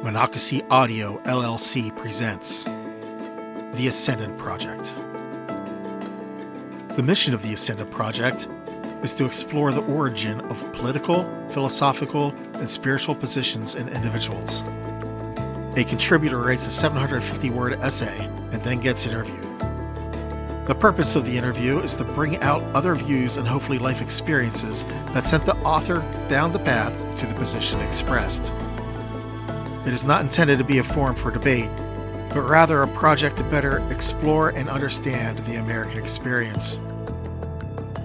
Monocacy Audio LLC presents The Ascendant Project. The mission of the Ascendant Project is to explore the origin of political, philosophical, and spiritual positions in individuals. A contributor writes a 750-word essay and then gets interviewed. The purpose of the interview is to bring out other views and hopefully life experiences that sent the author down the path to the position expressed. It is not intended to be a forum for debate, but rather a project to better explore and understand the American experience.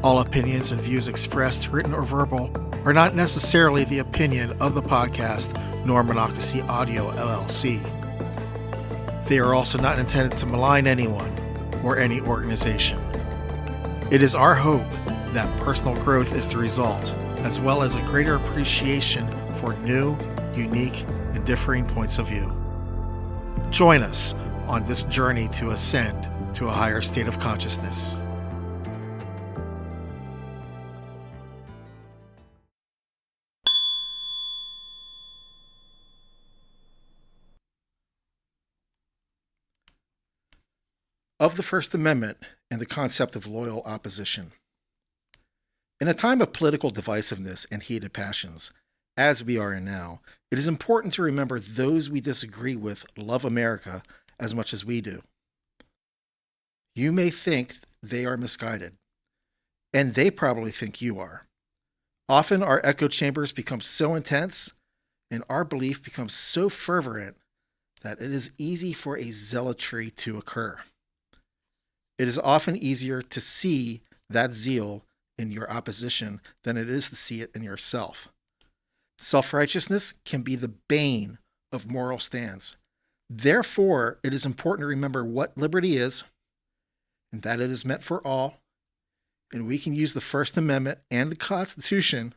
All opinions and views expressed, written or verbal, are not necessarily the opinion of the podcast nor Monocacy Audio LLC. They are also not intended to malign anyone or any organization. It is our hope that personal growth is the result, as well as a greater appreciation for new, unique, and differing points of view. Join us on this journey to ascend to a higher state of consciousness. Of the First Amendment and the concept of loyal opposition. In a time of political divisiveness and heated passions, as we are in now, it is important to remember those we disagree with love America as much as we do. You may think they are misguided, and they probably think you are. Often our echo chambers become so intense, and our belief becomes so fervent that it is easy for a zealotry to occur. It is often easier to see that zeal in your opposition than it is to see it in yourself. Self-righteousness can be the bane of moral stands. Therefore, it is important to remember what liberty is, and that it is meant for all, and we can use the First Amendment and the Constitution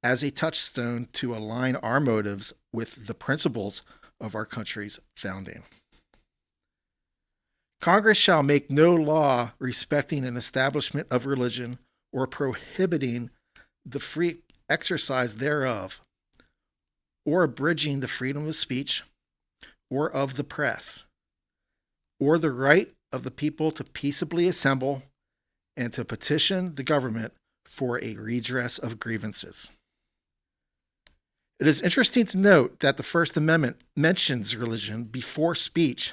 as a touchstone to align our motives with the principles of our country's founding. Congress shall make no law respecting an establishment of religion or prohibiting the free exercise thereof, or abridging the freedom of speech, or of the press, or the right of the people to peaceably assemble and to petition the government for a redress of grievances. It is interesting to note that the First Amendment mentions religion before speech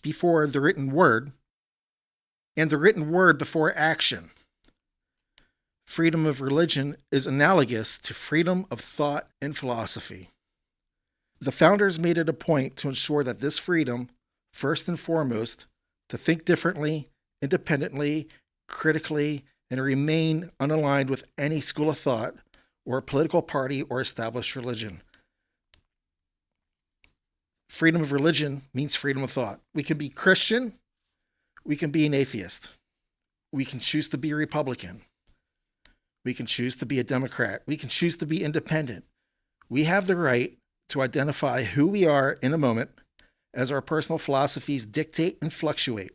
before the written word, and the written word before action. Freedom of religion is analogous to freedom of thought and philosophy. The founders made it a point to ensure that this freedom, first and foremost, to think differently, independently, critically, and remain unaligned with any school of thought or political party or established religion. Freedom of religion means freedom of thought. We can be Christian, we can be an atheist, we can choose to be a Republican, we can choose to be a Democrat, we can choose to be independent. We have the right to identify who we are in a moment as our personal philosophies dictate and fluctuate.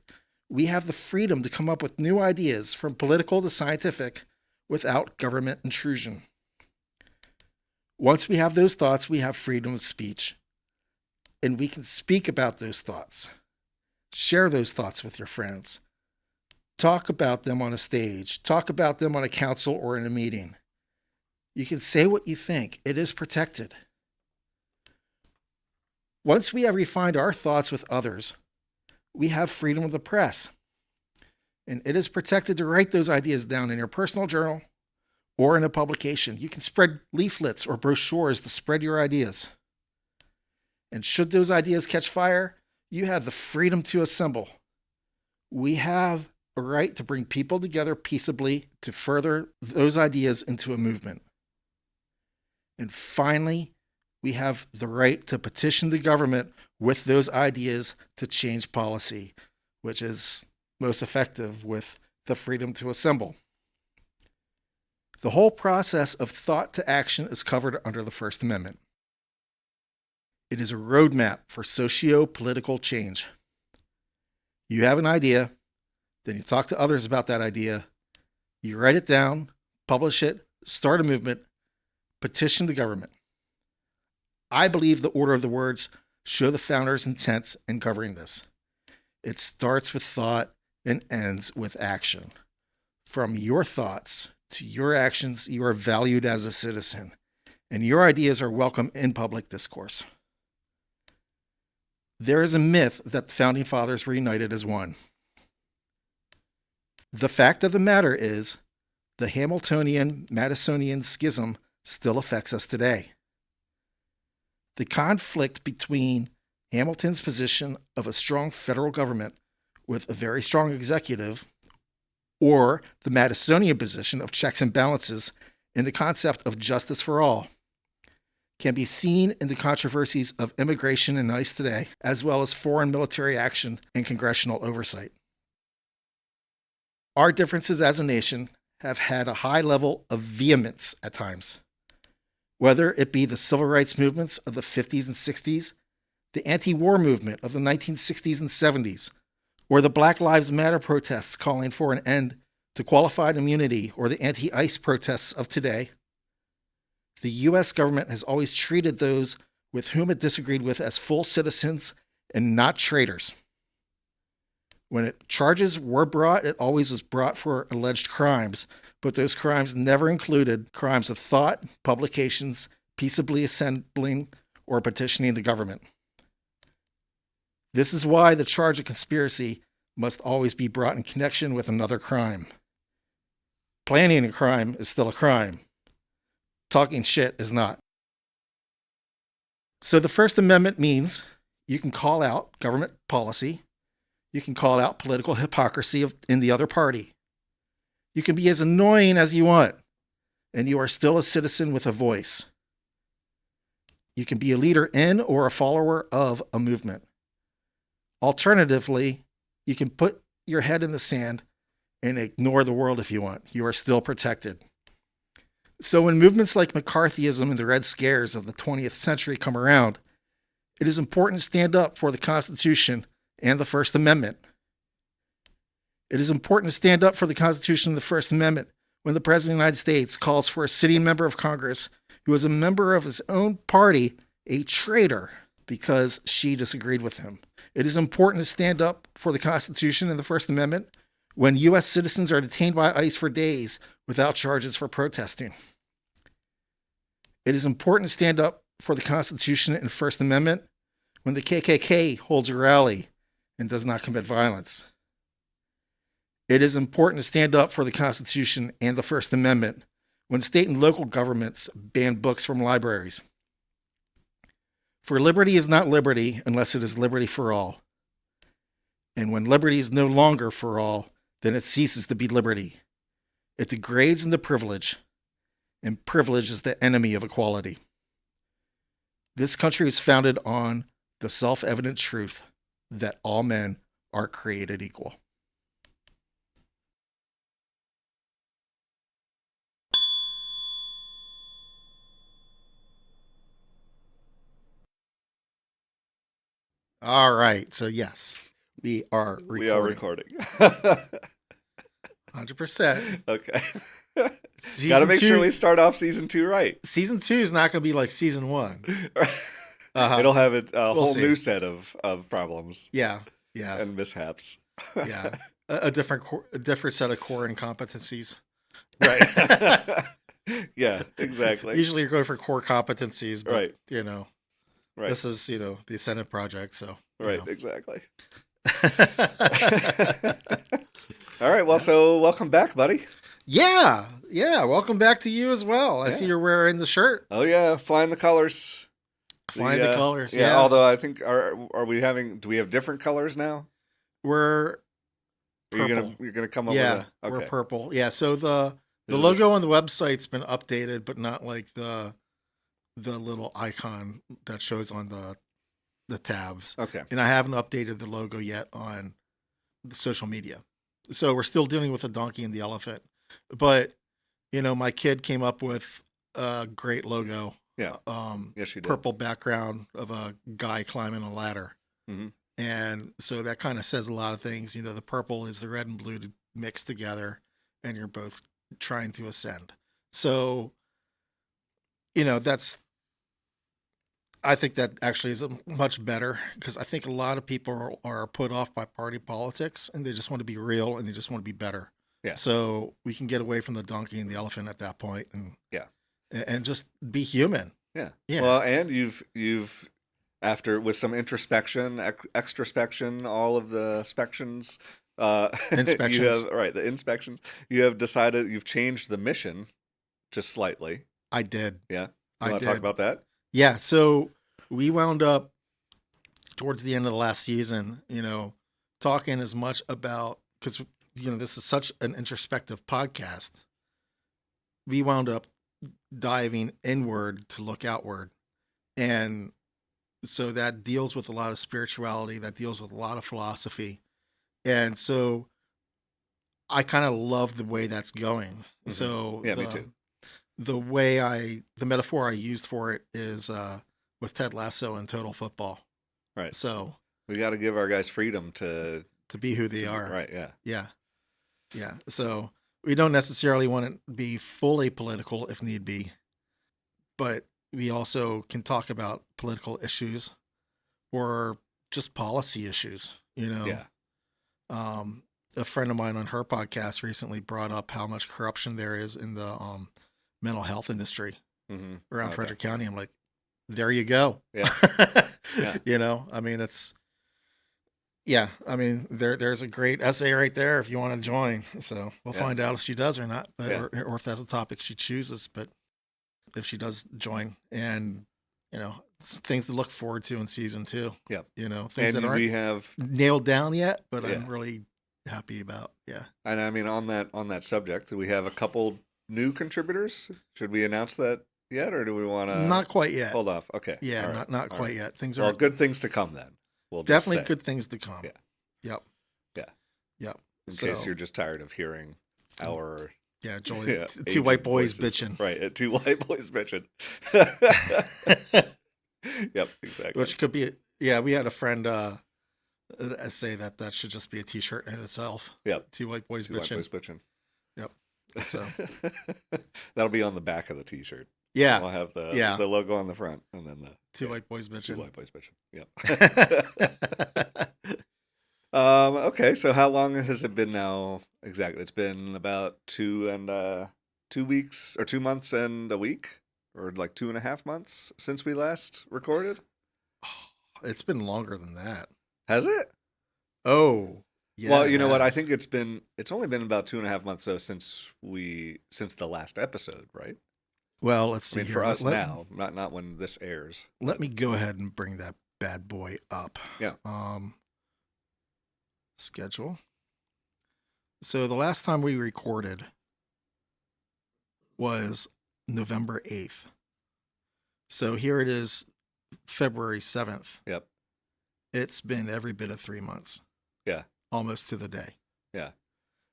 We have the freedom to come up with new ideas from political to scientific without government intrusion. Once we have those thoughts, we have freedom of speech. And we can speak about those thoughts, share those thoughts with your friends, talk about them on a stage, talk about them on a council or in a meeting. You can say what you think. It is protected. Once we have refined our thoughts with others, we have freedom of the press. And it is protected to write those ideas down in your personal journal or in a publication. You can spread leaflets or brochures to spread your ideas. And should those ideas catch fire, you have the freedom to assemble. We have a right to bring people together peaceably to further those ideas into a movement. And finally, we have the right to petition the government with those ideas to change policy, which is most effective with the freedom to assemble. The whole process of thought to action is covered under the First Amendment. It is a roadmap for socio-political change. You have an idea, then you talk to others about that idea, you write it down, publish it, start a movement, petition the government. I believe the order of the words show the founder's intent in covering this. It starts with thought and ends with action. From your thoughts to your actions, you are valued as a citizen, and your ideas are welcome in public discourse. There is a myth that the Founding Fathers were united as one. The fact of the matter is, the Hamiltonian-Madisonian schism still affects us today. The conflict between Hamilton's position of a strong federal government with a very strong executive, or the Madisonian position of checks and balances in the concept of justice for all, can be seen in the controversies of immigration and ICE today, as well as foreign military action and congressional oversight. Our differences as a nation have had a high level of vehemence at times. Whether it be the civil rights movements of the 50s and 60s, the anti-war movement of the 1960s and 70s, or the Black Lives Matter protests calling for an end to qualified immunity, or the anti-ICE protests of today, the U.S. government has always treated those with whom it disagreed with as full citizens and not traitors. When charges were brought, it always was brought for alleged crimes, but those crimes never included crimes of thought, publications, peaceably assembling, or petitioning the government. This is why the charge of conspiracy must always be brought in connection with another crime. Planning a crime is still a crime. Talking shit is not. So the First Amendment means you can call out government policy. You can call out political hypocrisy in the other party. You can be as annoying as you want, and you are still a citizen with a voice. You can be a leader in or a follower of a movement. Alternatively, you can put your head in the sand and ignore the world if you want. You are still protected. So when movements like McCarthyism and the Red Scares of the 20th century come around, it is important to stand up for the Constitution and the First Amendment. It is important to stand up for the Constitution and the First Amendment when the President of the United States calls for a sitting member of Congress who is a member of his own party a traitor because she disagreed with him. It is important to stand up for the Constitution and the First Amendment when U.S. citizens are detained by ICE for days without charges for protesting. It is important to stand up for the Constitution and First Amendment when the KKK holds a rally and does not commit violence. It is important to stand up for the Constitution and the First Amendment when state and local governments ban books from libraries. For liberty is not liberty unless it is liberty for all. And when liberty is no longer for all, then it ceases to be liberty. It degrades into privilege, and privilege is the enemy of equality. This country is founded on the self-evident truth that all men are created equal. All right, so yes, we are recording. We are recording. 100%. Okay. Got to make sure we start off season 2 right. Season 2 is not going to be like season 1. It'll have a whole new set of problems. Yeah. And mishaps. Yeah. A different set of core incompetencies. Right. Yeah, exactly. Usually you're going for core competencies, but, right. Right. This is, the Ascendant project, so. Right, exactly. All right, well, so welcome back, buddy. Yeah, welcome back to you as well. I see you're wearing the shirt. Oh, yeah, flying the colors. Flying the colors, yeah. Although I think, do we have different colors now? We're purple. You're gonna come up with okay. We're purple. Yeah, so the logo on the website's been updated, but not like the little icon that shows on the tabs. Okay. And I haven't updated the logo yet on the social media. So we're still dealing with the donkey and the elephant. But, my kid came up with a great logo. Yeah. Yes, she did. Purple background of a guy climbing a ladder. Mm-hmm. And so that kind of says a lot of things. The purple is the red and blue mixed together, and you're both trying to ascend. So, that's I think that actually is much better because I think a lot of people are put off by party politics and they just want to be real and they just want to be better. Yeah. So we can get away from the donkey and the elephant at that point and just be human. Yeah. Well, and you've after with some introspection, extrospection, all of the spections, inspections. The inspections. You have decided you've changed the mission just slightly. I did. Yeah. You want to talk about that? Yeah. So we wound up towards the end of the last season, talking as much about, because, this is such an introspective podcast. We wound up diving inward to look outward. And so that deals with a lot of spirituality, that deals with a lot of philosophy. And so I kind of love the way that's going. Mm-hmm. So me too. The metaphor I used for it is with Ted Lasso and Total Football. Right. So we got to give our guys freedom to be who they are. Right. Yeah. Yeah. Yeah. So we don't necessarily want to be fully political if need be, but we also can talk about political issues or just policy issues, Yeah. A friend of mine on her podcast recently brought up how much corruption there is in the mental health industry around Frederick County. I'm like, there you go. Yeah. Yeah. I mean, there's a great essay right there if you want to join. So we'll find out if she does or not, or if that's a topic she chooses. But if she does join, and it's things to look forward to in season 2. Yeah, things and that aren't we have nailed down yet, but I'm really happy about. Yeah, and I mean on that subject, we have a couple new contributors. Should we announce that yet, or do we want to? Not quite yet. Hold off. Okay. Yeah, right. not quite yet. Things are good things to come then. We'll definitely good things to come. Yeah. Yep. Yeah. Yep. In case you're just tired of hearing our Julie, two white boys bitching. Right, 2 white boys bitching. Yep, exactly. Which could be we had a friend say that should just be a t-shirt in itself. Yep. 2 white boys bitching. 2 white boys bitching. Yep. So that'll be on the back of the t-shirt. Yeah. We'll have the logo on the front and then the 2 white boys bitching. 2 white boys bitching. Yep. Okay, so how long has it been now exactly? It's been about 2 weeks or 2 months and a week, or like 2.5 months since we last recorded. It's been longer than that. Has it? Oh, yeah. Well, you know what? I think it's only been about 2.5 months though since the last episode, right? Well, let's see. For us now, not when this airs. Let me go ahead and bring that bad boy up. Yeah. Schedule. So the last time we recorded was November 8th. So here it is, February 7th. Yep. It's been every bit of 3 months. Yeah. Almost to the day. Yeah.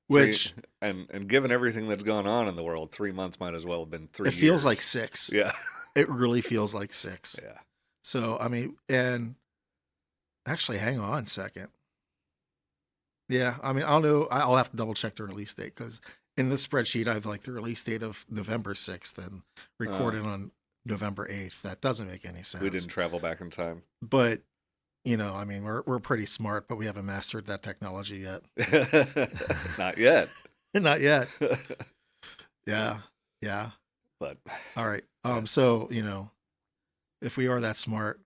Which and given everything that's gone on in the world, 3 months might as well have been 3 years. It feels like 6. Yeah. It really feels like 6. Yeah. So, I mean, and actually, hang on a second. Yeah, I mean, I don't know. I'll have to double check the release date because in this spreadsheet, I have like the release date of November 6th and recorded on November 8th. That doesn't make any sense. We didn't travel back in time. But, I mean, we're pretty smart, but we haven't mastered that technology yet. Not yet. Not yet. Yeah. Yeah. But all right. So, if we are that smart,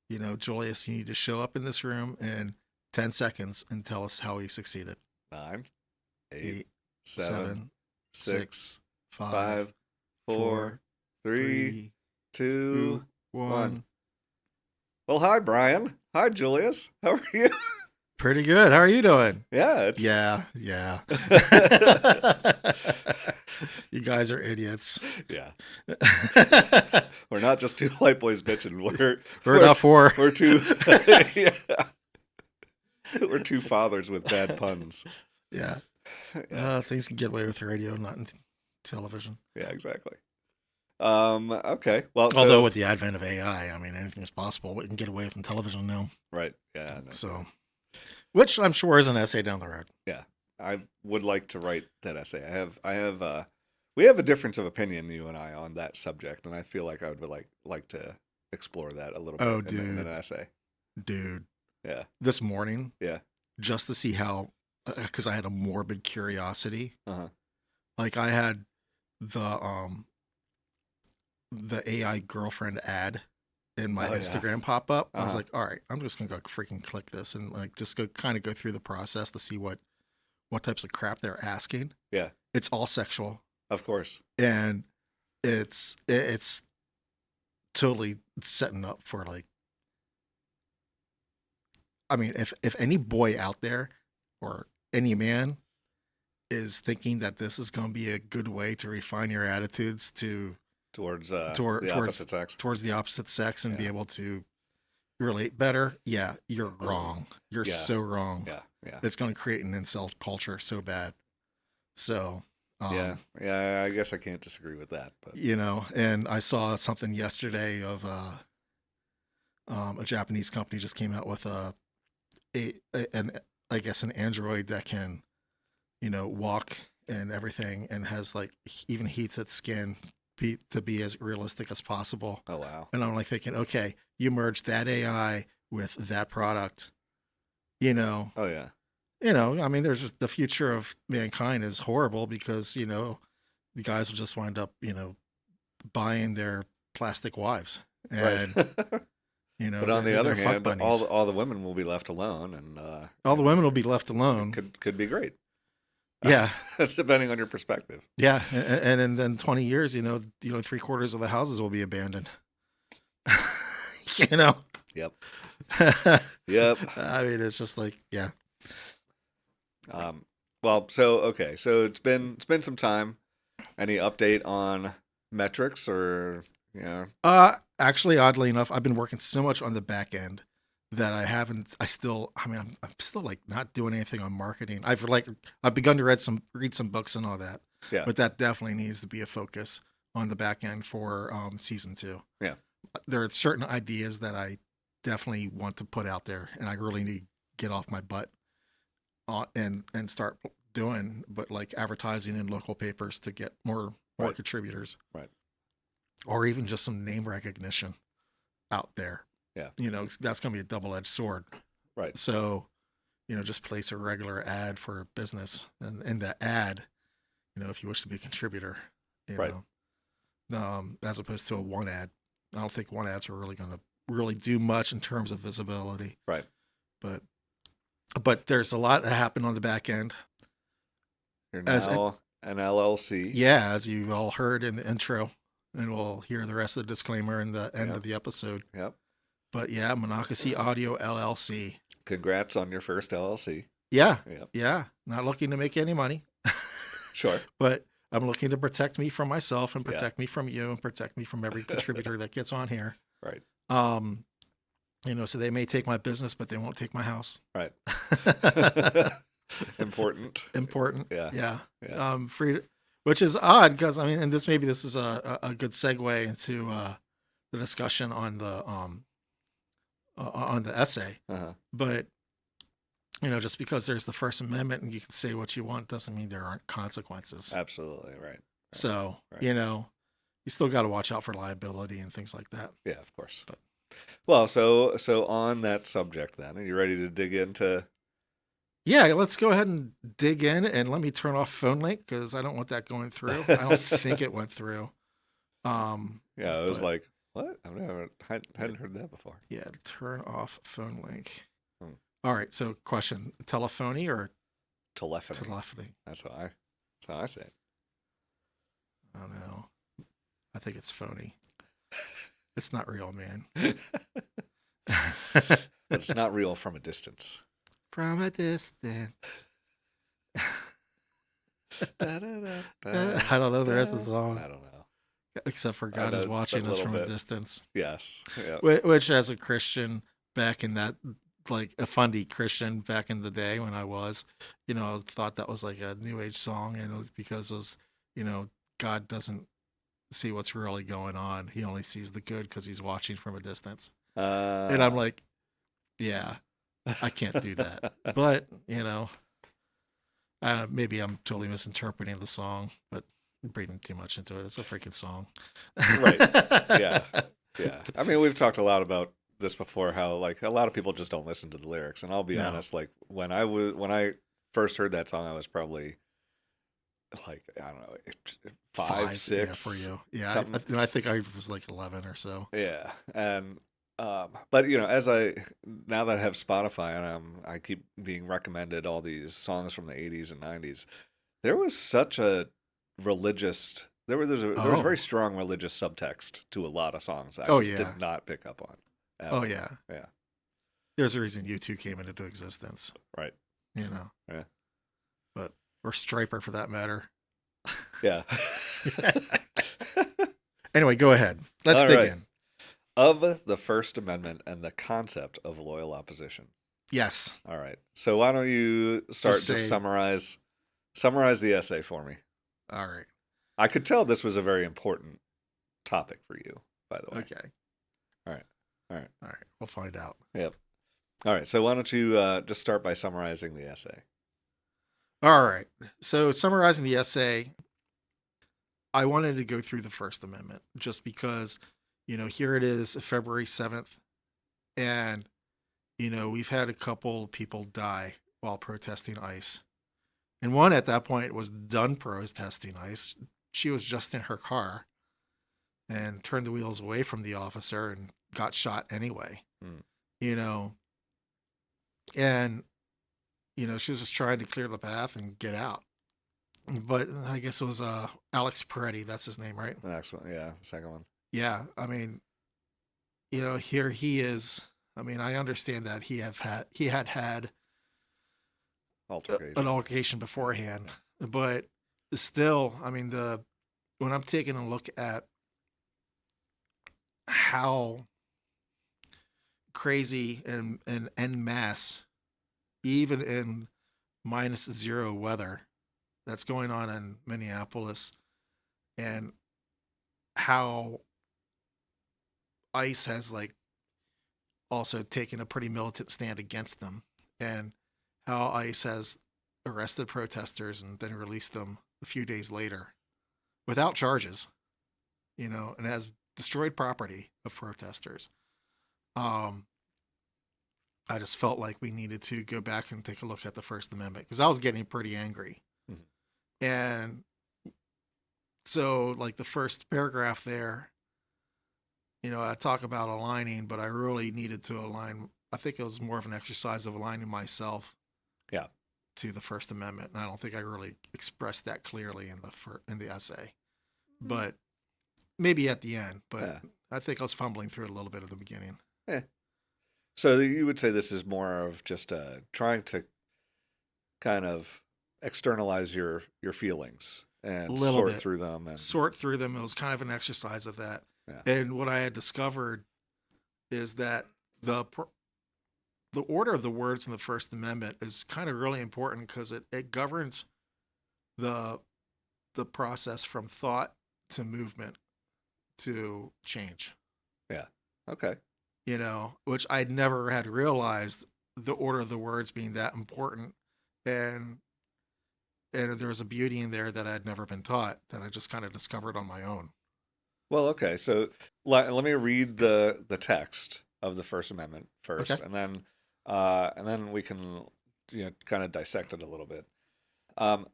Julius, you need to show up in this room in 10 seconds and tell us how he succeeded. 9, 8, 7, 6, 5, 5, 4, 3, 2, 1. Well, hi, Brian. Hi, Julius. How are you? Pretty good. How are you doing? Yeah. Yeah. You guys are idiots. Yeah. We're not just 2 white boys bitching. We're not 4. We're 2. Yeah. We're 2 fathers with bad puns. Yeah. Things can get away with radio, not in television. Yeah, exactly. Okay. Well, although with the advent of AI, I mean, anything is possible. We can get away from television now. Right. Yeah. So, which I'm sure is an essay down the road. Yeah. I would like to write that essay. we have a difference of opinion, you and I, on that subject, and I feel like I would like to explore that a little Oh, bit in dude. an essay. Dude. Yeah. This morning, Yeah. just to see how, because I had a morbid curiosity. Uh-huh. Like I had the AI girlfriend ad in my Instagram pop up. I was like, all right, I'm just gonna go freaking click this and like just go through the process to see what types of crap they're asking. Yeah. It's all sexual. Of course. And it's totally setting up for like, I mean, if any boy out there or any man is thinking that this is going to be a good way to refine your attitudes towards the opposite sex, and be able to relate better, yeah, you're wrong. You're so wrong. Yeah. It's going to create an incel culture so bad. So yeah, I guess I can't disagree with that. But and I saw something yesterday of a Japanese company just came out with an android that can walk and everything, and has like even heats its skin to be as realistic as possible. Oh wow. And I'm like thinking, okay, you merge that AI with that product, Oh yeah. I mean, there's just the future of mankind is horrible because, the guys will just wind up, buying their plastic wives. And, right. But on the other hand, all the women will be left alone, and all the women will be left alone. Could be great. Yeah. Depending on your perspective. Yeah. And then 20 years, 3/4 of the houses will be abandoned. Yep. Yep. I mean, it's just like, yeah. Well, so it's been some time. Any update on metrics or actually, oddly enough, I've been working so much on the back end that I'm still like not doing anything on marketing. I've begun to read some books and all that. Yeah. But that definitely needs to be a focus on the back end for season 2. Yeah. There are certain ideas that I definitely want to put out there, and I really need to get off my butt and start doing, but like advertising in local papers to get more right. contributors. Right. Or even just some name recognition out there. Yeah. That's going to be a double-edged sword. Right. So, just place a regular ad for a business, and in that ad, if you wish to be a contributor, right. As opposed to a one ad. I don't think one ads are really going to really do much in terms of visibility. Right. But there's a lot that happened on the back end. You're now an LLC. Yeah, as you all heard in the intro, and we'll hear the rest of the disclaimer in the end of the episode. Yep. But yeah, Monocacy Audio LLC. Congrats on your first LLC. Yeah. Yep. Yeah. Not looking to make any money. Sure. But I'm looking to protect me from myself and protect me from you and protect me from every contributor that gets on here. Right. So they may take my business, but they won't take my house. Right. Important. Yeah. Free, which is odd because and this is a good segue into the discussion on the essay. Uh-huh. But just because there's the First Amendment and you can say what you want doesn't mean there aren't consequences. Absolutely right. So you still got to watch out for liability and things like that. Yeah, of course. But well, so on that subject, then, are you ready to dig into? Yeah, let's go ahead and dig in, and let me turn off phone link because I don't want that going through. I don't think it went through. Yeah, it was like, what? I hadn't heard that before. Yeah, turn off phone link. All right, so question: telephony or telephony? Telephony. That's how I say it. I don't know. I think it's phony. It's not real, man. But it's not real from a distance. From a distance. I don't know the rest of the song. I don't know. Except for God is watching us from a distance. Yes. Yep. Which, as a Christian back in that, like a fundy Christian back in the day when I was, I thought that was like a New Age song, and it was because it was, God doesn't see what's really going on. He only sees the good because he's watching from a distance. And I'm like, yeah, I can't do that. But, maybe I'm totally misinterpreting the song, but reading too much into it. It's a freaking song. Right. Yeah. Yeah. I mean, we've talked a lot about this before, how like a lot of people just don't listen to the lyrics. And I'll be No. honest, like when I first heard that song, I was probably like, I don't know, five, Yeah, for six, you. Yeah, something. I think I was like 11 or so. Yeah, and but as I now that I have Spotify and I keep being recommended all these songs from the 80s and 90s, there was such a religious there was a very Oh, strong religious subtext to a lot of songs I oh just yeah, did not pick up on at oh all. yeah. Yeah, There's a reason U2 came into existence, right. you know. Yeah, But or Striper for that matter. yeah. Anyway, go ahead. Let's All dig right. in. Of the First Amendment and the concept of loyal opposition. Yes. All right. So why don't you Just start? Just say. summarize the essay for me. All right. I could tell this was a very important topic for you, by the way. Okay. All right. All right. All right. We'll find out. Yep. All right. So why don't you just start by summarizing the essay? All right. So summarizing the essay, I wanted to go through the First Amendment just because, here it is, February 7th, and we've had a couple people die while protesting ICE. And one at that point was done protesting ICE. She was just in her car and turned the wheels away from the officer and got shot anyway. Mm. And she was just trying to clear the path and get out. But I guess it was Alex Peretti, that's his name, right? The next one, yeah, the second one. Yeah, I mean, here he is. I mean, I understand that he had Altercation. an altercation beforehand, but still, I mean, when I'm taking a look at how crazy and en masse, even in -0 weather, that's going on in Minneapolis, and how ICE has like also taken a pretty militant stand against them, and how ICE has arrested protesters and then released them a few days later without charges, and has destroyed property of protesters. I just felt like we needed to go back and take a look at the First Amendment because I was getting pretty angry. Mhm. And so, like the first paragraph there, I talk about aligning, but I really needed to align. I think it was more of an exercise of aligning myself Yeah. to the First Amendment, and I don't think I really expressed that clearly in the essay, but maybe at the end. But Yeah. I think I was fumbling through it a little bit at the beginning. Yeah. So you would say this is more of just trying to kind of externalize your feelings and Little sort bit. through them and Sort through them. It was kind of an exercise of that. yeah. And what I had discovered is that the order of the words in the First Amendment is kind of really important because it governs the process from thought to movement to change. Yeah. Okay. Which I'd never had realized the order of the words being that important. And there was a beauty in there that I'd never been taught that I just kind of discovered on my own. Well, okay. So let me read the text of the First Amendment first, Okay. and then we can kind of dissect it a little bit.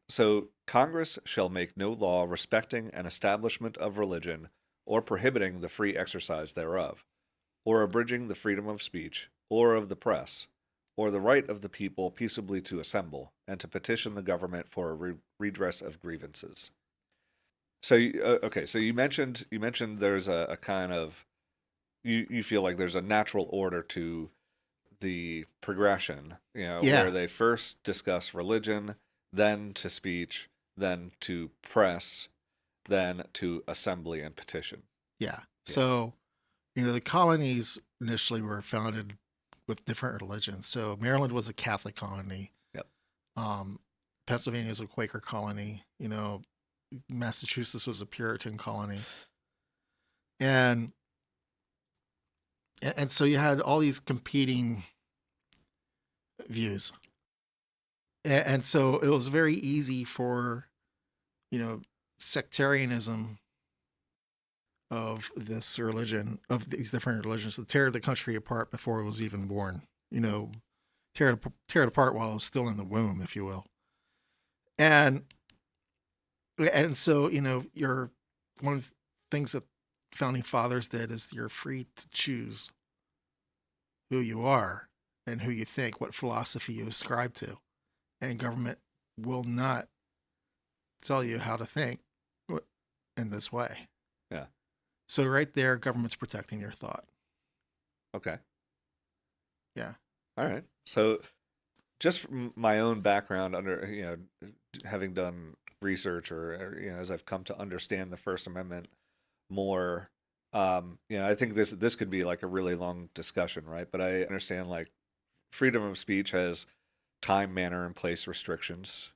So Congress shall make no law respecting an establishment of religion or prohibiting the free exercise thereof, or abridging the freedom of speech or of the press, or the right of the people peaceably to assemble and to petition the government for a redress of grievances. So okay, so you mentioned there's a kind of you feel like there's a natural order to the progression, Yeah. where they first discuss religion, then to speech, then to press, then to assembly and petition. Yeah. So, the colonies initially were founded with different religions. So Maryland was a Catholic colony. Yep. Pennsylvania was a Quaker colony. Massachusetts was a Puritan colony. And so you had all these competing views. And so it was very easy for, sectarianism of this religion, of these different religions, to tear the country apart before it was even born. Tear it apart while it was still in the womb, if you will. And so, you're one of the things that founding fathers did is you're free to choose who you are and who you think, what philosophy you ascribe to. And government will not tell you how to think in this way. Yeah. So right there, government's protecting your thought. Okay. Yeah. All right. So just from my own background under, having done research or as I've come to understand the First Amendment more, I think this could be like a really long discussion, right? But I understand like freedom of speech has time, manner, and place restrictions.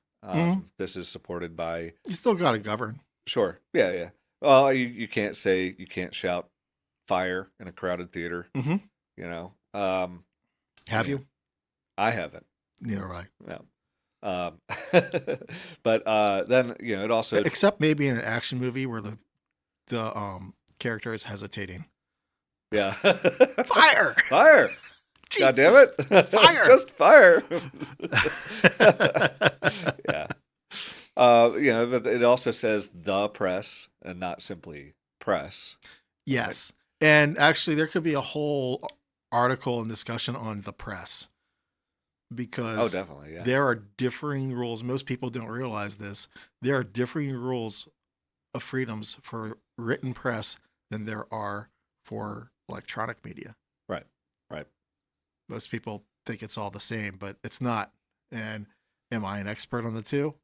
This is supported by. You still got to govern. Sure. Yeah, yeah. Well, you can't shout fire in a crowded theater. Mm-hmm. Have you? I haven't. Yeah, right. No. But then it also, except maybe in an action movie where the character is hesitating. Yeah. Fire! Fire! Jesus. God damn it! Fire! Just fire! Yeah. But it also says the press and not simply press. Yes, and actually, there could be a whole article and discussion on the press. Because definitely, yeah. There are differing rules. Most people don't realize this. There are differing rules of freedoms for written press than there are for electronic media. Right, right. Most people think it's all the same, but it's not. And am I an expert on the two?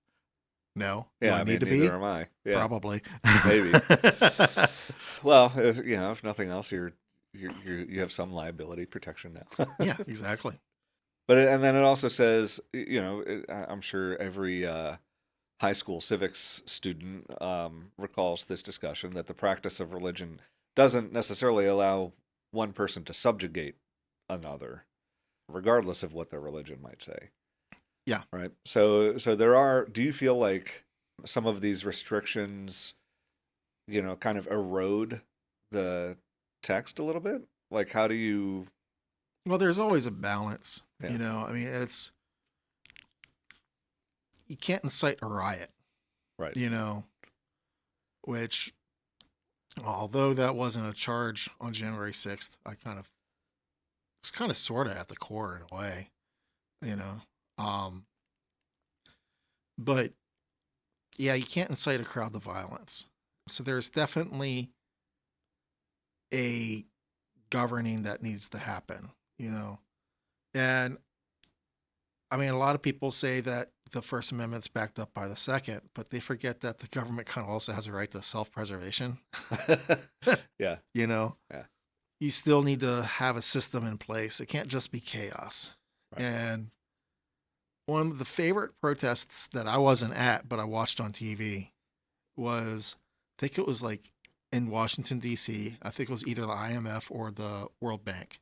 No. Yeah, Do I need to neither be? am I. Yeah. Probably. Maybe. Well, if nothing else, you have some liability protection now. Yeah, exactly. But and then it also says, I'm sure every high school civics student recalls this discussion that the practice of religion doesn't necessarily allow one person to subjugate another, regardless of what their religion might say. Yeah. Right. So there are. Do you feel like some of these restrictions, kind of erode the text a little bit? Like, how do you? Well, there's always a balance. Yeah. You can't incite a riot. Right. Which, although that wasn't a charge on January 6th, it's kind of sort of at the core in a way, but yeah, you can't incite a crowd to violence. So there's definitely a governing that needs to happen, and I mean, a lot of people say that the First Amendment's backed up by the Second, but they forget that the government kind of also has a right to self-preservation. Yeah. Yeah. You still need to have a system in place. It can't just be chaos. Right. And one of the favorite protests that I wasn't at, but I watched on TV was, I think it was like in Washington, D.C. I think it was either the IMF or the World Bank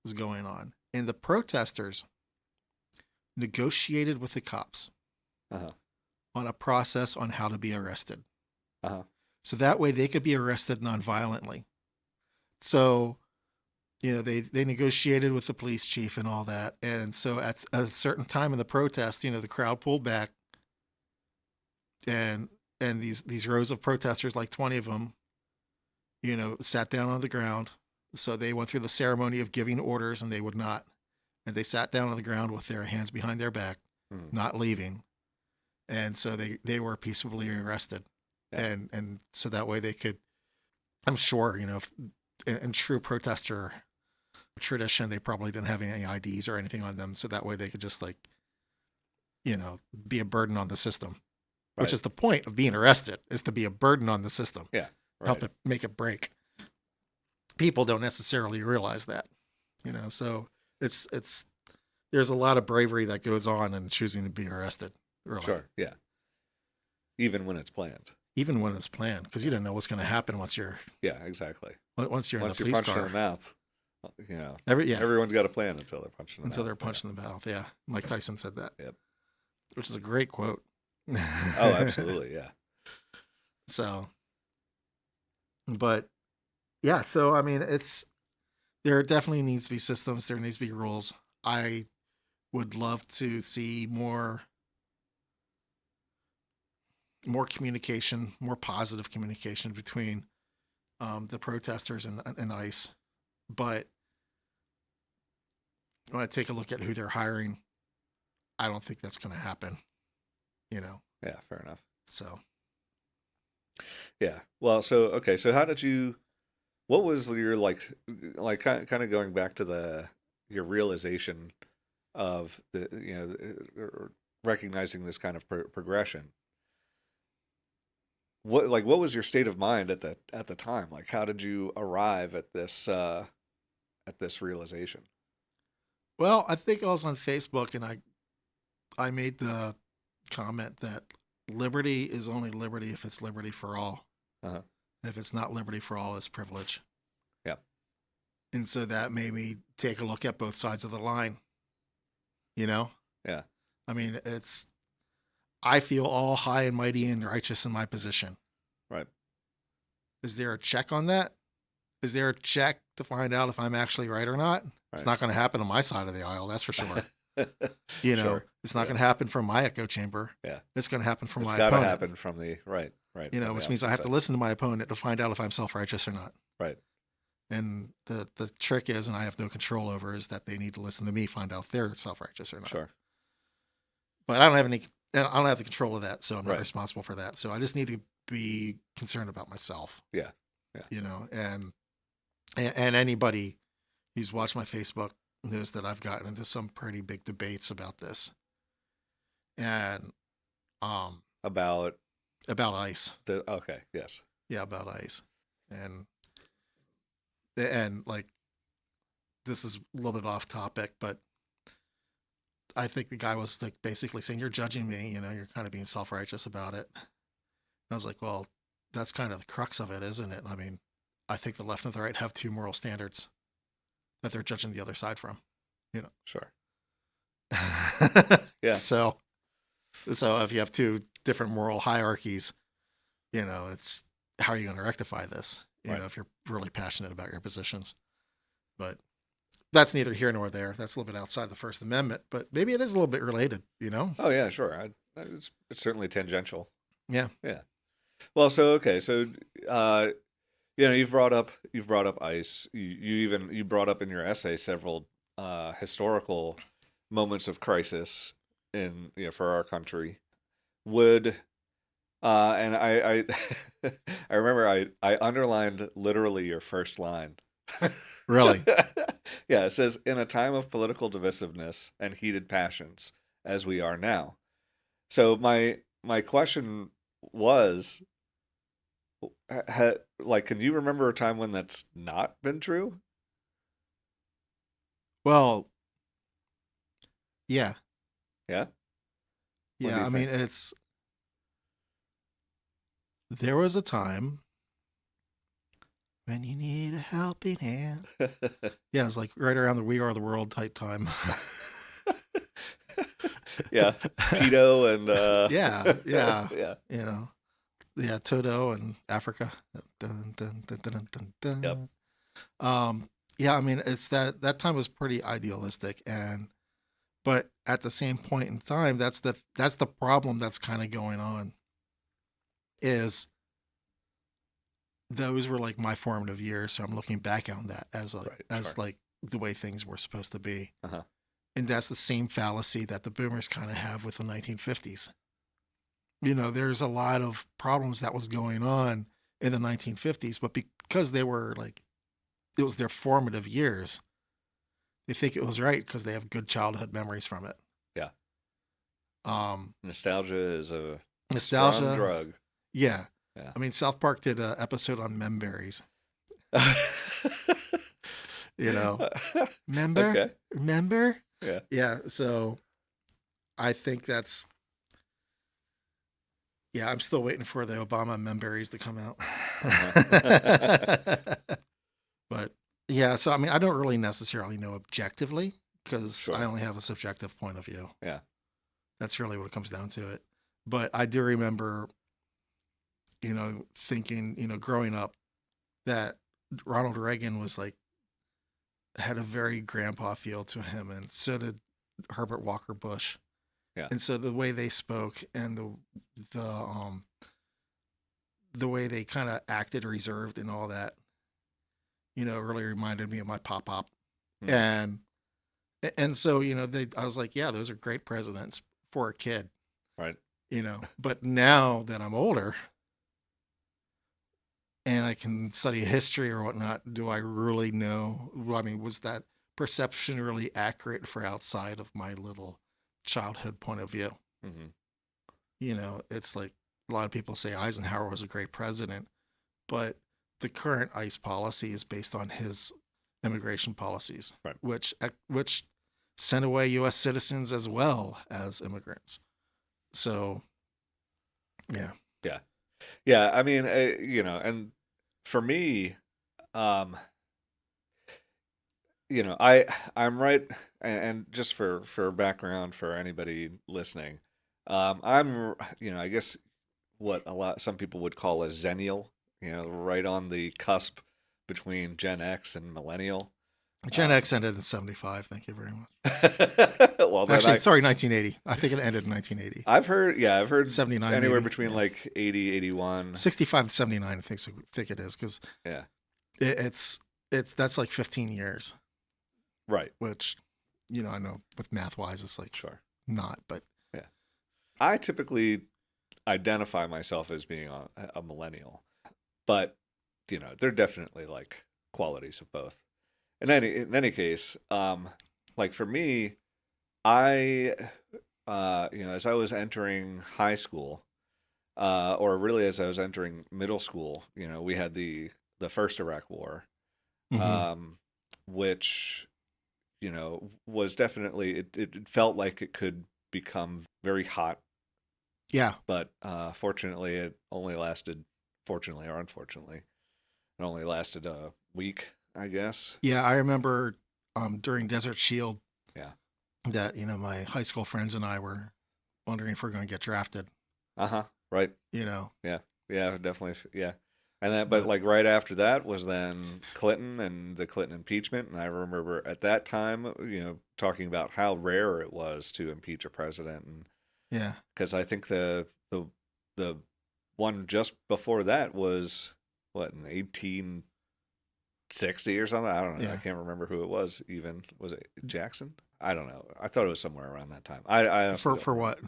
was going on. And the protesters negotiated with the cops on a process on how to be arrested. So that way they could be arrested non-violently. So, they negotiated with the police chief and all that. And so at a certain time in the protest, the crowd pulled back, and these rows of protesters, like 20 of them, sat down on the ground. So they went through the ceremony of giving orders, and they would not. And they sat down on the ground with their hands behind their back, not leaving. And so they were peacefully arrested. Yeah. And so that way they could, I'm sure, in true protester tradition, they probably didn't have any IDs or anything on them. So that way they could just be a burden on the system, right. Which is the point of being arrested, is to be a burden on the system. Yeah. Right. Help it make it break. People don't necessarily realize that, so it's there's a lot of bravery that goes on in choosing to be arrested. Really. Sure. Yeah. Even when it's planned. Even when it's planned, because you don't know what's going to happen once you're. Yeah, exactly. Once you're in the police car. Punched in the mouth. Yeah. Everyone's got a plan until they're punched in the mouth. Until they're punched in the mouth. Yeah. Mike Tyson said that. Yep. Which is a great quote. Oh, absolutely. Yeah. So. But yeah, so I mean, there definitely needs to be systems. There needs to be rules. I would love to see more communication, more positive communication between the protesters and ICE. But when I take a look at who they're hiring, I don't think that's going to happen. You know. Yeah, fair enough. So Yeah. Well, so okay, so how did you? What was your kind of going back to your realization of or recognizing this kind of progression? What was your state of mind at the time? Like, how did you arrive at this realization? well, I think I was on Facebook and I made the comment that liberty is only liberty if it's liberty for all. Uh-huh. If it's not liberty for all, it's privilege. Yeah. And so that made me take a look at both sides of the line. You know? Yeah. I mean, I feel all high and mighty and righteous in my position. Right. Is there a check on that? Is there a check to find out if I'm actually right or not? Right. It's not going to happen on my side of the aisle, that's for sure. You know, sure. It's not going to happen from my echo chamber. Yeah. It's going to happen from my opponent. It's got to happen from the right. You know, which means I have to listen to my opponent to find out if I'm self-righteous or not. Right. And the trick is, and I have no control over, is that they need to listen to me, find out if they're self-righteous or not. Sure. But I don't have the control of that, so I'm not responsible for that. So I just need to be concerned about myself. Yeah. Yeah. You know, and anybody who's watched my Facebook knows that I've gotten into some pretty big debates about this. And about ICE. Okay, yes. Yeah, about ICE. And like, this is a little bit off topic, but I think the guy was like basically saying, you're judging me, you know, you're kind of being self-righteous about it. And I was like, well, that's kind of the crux of it, isn't it? I mean, I think the left and the right have two moral standards that they're judging the other side from, you know? Sure. Yeah. So if you have two different moral hierarchies, you know, it's how are you going to rectify this? You know, if you're really passionate about your positions. But that's neither here nor there. That's a little bit outside the First Amendment, but maybe it is a little bit related, you know? Oh yeah, sure. It's certainly tangential. Yeah. Yeah. Well, so okay, so you know, you've brought up ICE. You brought up in your essay several historical moments of crisis for our country. Would and I I remember I underlined literally your first line. Really? Yeah, it says, in a time of political divisiveness and heated passions, as we are now. So my question was, can you remember a time when that's not been true? Well, yeah. Yeah? Yeah, I mean, there was a time when you need a helping hand. Yeah, it's like right around the We Are the World type time. Yeah, Tito and yeah. Yeah. You know, yeah, Toto and Africa. Dun, dun, dun, dun, dun, dun. Yep. Yeah, I mean, it's that time was pretty idealistic, but at the same point in time, that's the problem that's kind of going on. Is those were like my formative years, so I'm looking back on that as like the way things were supposed to be. Uh-huh. And that's the same fallacy that the boomers kind of have with the 1950s. You know, there's a lot of problems that was going on in the 1950s, but because they were like, it was their formative years, they think it was right because they have good childhood memories from it. Yeah. Nostalgia is a strong drug. Yeah. I mean, South Park did an episode on memberries. You know, remember? Yeah. Yeah. So I think I'm still waiting for the Obama memberries to come out. But yeah, so I mean, I don't really necessarily know objectively because I only have a subjective point of view. Yeah. That's really what it comes down to it. But I do remember, you know, thinking, you know, growing up, that Ronald Reagan was like, had a very grandpa feel to him, and so did Herbert Walker Bush. Yeah. And so the way they spoke and the way they kind of acted reserved and all that, really reminded me of my pop. Mm. And so, I was like, yeah, those are great presidents for a kid, Right. But now that I'm older and I can study history or whatnot, do I really know? I mean, was that perception really accurate for outside of my little childhood point of view? Mm-hmm. It's like a lot of people say Eisenhower was a great president, but the current ICE policy is based on his immigration policies, Right. which sent away U.S. citizens as well as immigrants. So, yeah. Yeah. I mean, and for me, I'm right, and just for background for anybody listening, I'm I guess what some people would call a zennial, right on the cusp between Gen X and millennial. Gen X ended in 75. Thank you very much. Well, Actually, sorry, 1980. I think it ended in 1980. I've heard 79 anywhere maybe. between like 80, 81. 65 to 79, I think it is, because Yeah. it's that's like 15 years. Right. Which, I know with math wise, it's like Sure. not, but yeah. I typically identify myself as being a millennial, but there are definitely like qualities of both. In any case, like for me, I as I was entering high school, or really as I was entering middle school, we had the first Iraq War, which was definitely it felt like it could become very hot. Yeah. But fortunately, it only lasted, fortunately or unfortunately, it only lasted a week, I guess. Yeah, I remember during Desert Shield. Yeah. That my high school friends and I were wondering if we're going to get drafted. Right. Yeah, definitely. Yeah. And then, but like right after that was then Clinton and the Clinton impeachment. And I remember at that time, talking about how rare it was to impeach a president. And yeah, because I think the one just before that was what, in 1860 or something. I don't know. yeah. I can't remember who it was. Even was it Jackson? I don't know. I thought it was somewhere around that time. I for what?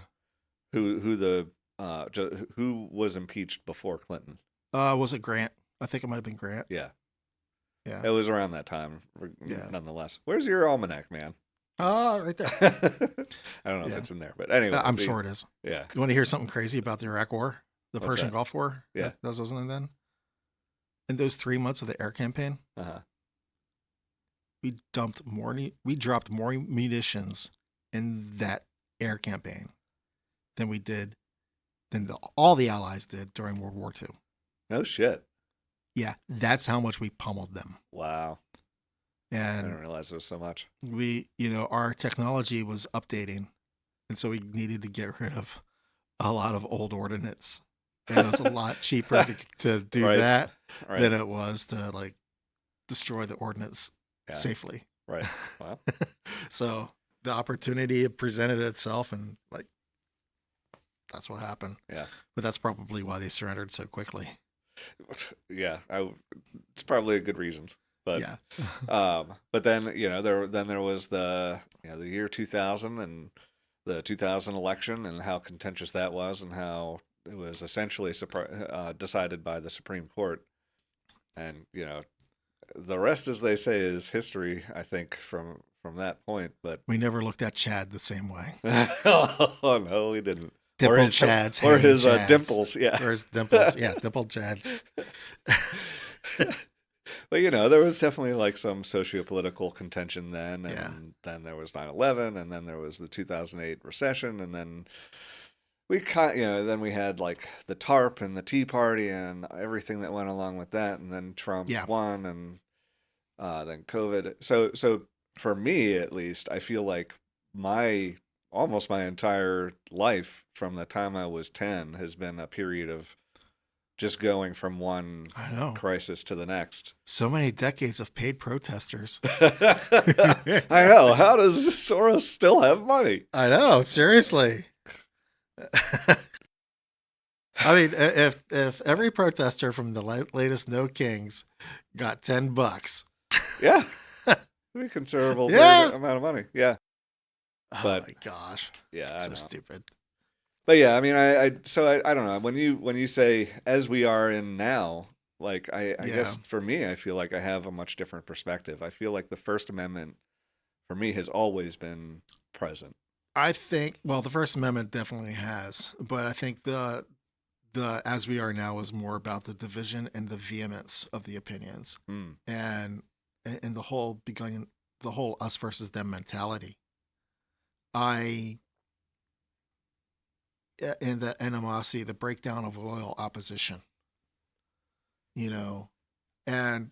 Who was impeached before Clinton? Was it Grant? I think it might have been Grant. Yeah. Yeah. It was around that time. Yeah. Nonetheless, where's your almanac, man? Right there. I don't know if it's in there, but anyway, I'm sure it is. Yeah. You want to hear something crazy about the Iraq War, the What's Persian that? Gulf War? Yeah. That wasn't it then. In those 3 months of the air campaign, we dropped more munitions in that air campaign than all the Allies did during World War II. No shit. Yeah, that's how much we pummeled them. Wow. And I didn't realize there was so much. Our technology was updating, and so we needed to get rid of a lot of old ordnance. And it was a lot cheaper to do that than it was to like destroy the ordnance safely. Right. Wow. So the opportunity presented itself, and like that's what happened. Yeah. But that's probably why they surrendered so quickly. Yeah, it's probably a good reason. But yeah. But then there was the the year 2000 and the 2000 election, and how contentious that was, and how it was essentially decided by the Supreme Court. And the rest, as they say, is history, I think, from that point. But we never looked at Chad the same way. Oh no, we didn't. Dimple Chads. Or his dimples, yeah. Or his dimples, yeah, dimple Chads. But there was definitely like some socio-political contention then, and then there was 9/11, and then there was the 2008 recession, and then then we had like the TARP and the Tea Party and everything that went along with that, and then Trump won, and then COVID. So for me, at least, I feel like almost my entire life from the time I was 10 has been a period of just going from one I know. crisis to the next. So many decades of paid protesters. I know. How does Soros still have money? I know. Seriously. I mean, if every protester from the latest No Kings got $10, yeah, pretty considerable Yeah. amount of money. Yeah, oh But- my gosh, yeah, I so know. stupid. But yeah, I mean, I don't know. When you say as we are in now, like I Yeah. guess for me, I feel like I have a much different perspective. I feel like the First Amendment for me has always been present. I think, well, the First Amendment definitely has, but I think the as we are now is more about the division and the vehemence of the opinions, and the whole us versus them mentality. And the animosity, the breakdown of loyal opposition. And